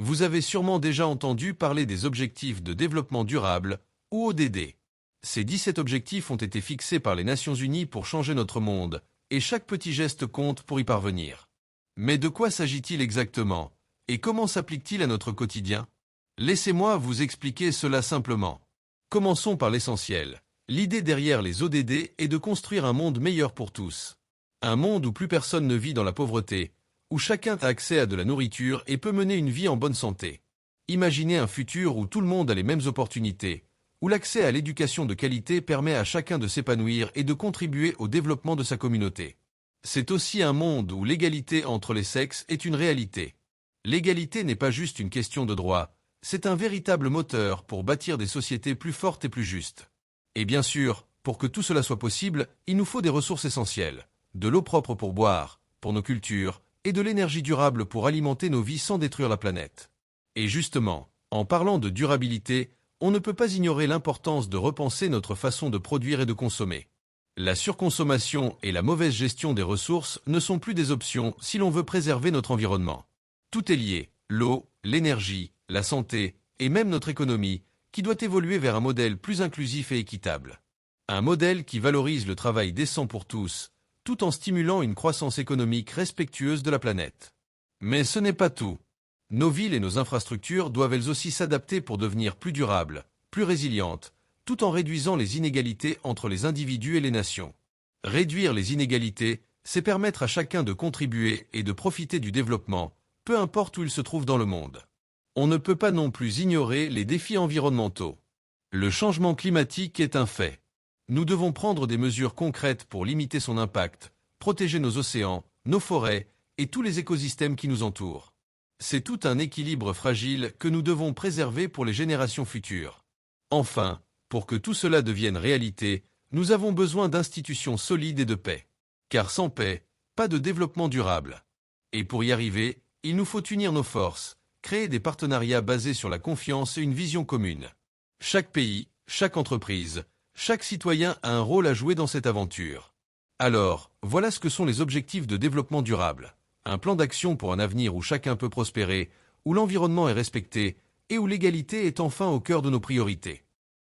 Vous avez sûrement déjà entendu parler des objectifs de développement durable, ou ODD. Ces 17 objectifs ont été fixés par les Nations Unies pour changer notre monde, et chaque petit geste compte pour y parvenir. Mais de quoi s'agit-il exactement, et comment s'applique-t-il à notre quotidien? Laissez-moi vous expliquer cela simplement. Commençons par l'essentiel. L'idée derrière les ODD est de construire un monde meilleur pour tous. Un monde où plus personne ne vit dans la pauvreté, où chacun a accès à de la nourriture et peut mener une vie en bonne santé. Imaginez un futur où tout le monde a les mêmes opportunités, où l'accès à l'éducation de qualité permet à chacun de s'épanouir et de contribuer au développement de sa communauté. C'est aussi un monde où l'égalité entre les sexes est une réalité. L'égalité n'est pas juste une question de droit, c'est un véritable moteur pour bâtir des sociétés plus fortes et plus justes. Et bien sûr, pour que tout cela soit possible, il nous faut des ressources essentielles, de l'eau propre pour boire, pour nos cultures, et de l'énergie durable pour alimenter nos vies sans détruire la planète. Et justement, en parlant de durabilité, on ne peut pas ignorer l'importance de repenser notre façon de produire et de consommer. La surconsommation et la mauvaise gestion des ressources ne sont plus des options si l'on veut préserver notre environnement. Tout est lié, l'eau, l'énergie, la santé, et même notre économie, qui doit évoluer vers un modèle plus inclusif et équitable. Un modèle qui valorise le travail décent pour tous, tout en stimulant une croissance économique respectueuse de la planète. Mais ce n'est pas tout. Nos villes et nos infrastructures doivent elles aussi s'adapter pour devenir plus durables, plus résilientes, tout en réduisant les inégalités entre les individus et les nations. Réduire les inégalités, c'est permettre à chacun de contribuer et de profiter du développement, peu importe où il se trouve dans le monde. On ne peut pas non plus ignorer les défis environnementaux. Le changement climatique est un fait. Nous devons prendre des mesures concrètes pour limiter son impact, protéger nos océans, nos forêts et tous les écosystèmes qui nous entourent. C'est tout un équilibre fragile que nous devons préserver pour les générations futures. Enfin, pour que tout cela devienne réalité, nous avons besoin d'institutions solides et de paix. Car sans paix, pas de développement durable. Et pour y arriver, il nous faut unir nos forces, créer des partenariats basés sur la confiance et une vision commune. Chaque pays, chaque entreprise, chaque citoyen a un rôle à jouer dans cette aventure. Alors, voilà ce que sont les objectifs de développement durable. Un plan d'action pour un avenir où chacun peut prospérer, où l'environnement est respecté et où l'égalité est enfin au cœur de nos priorités.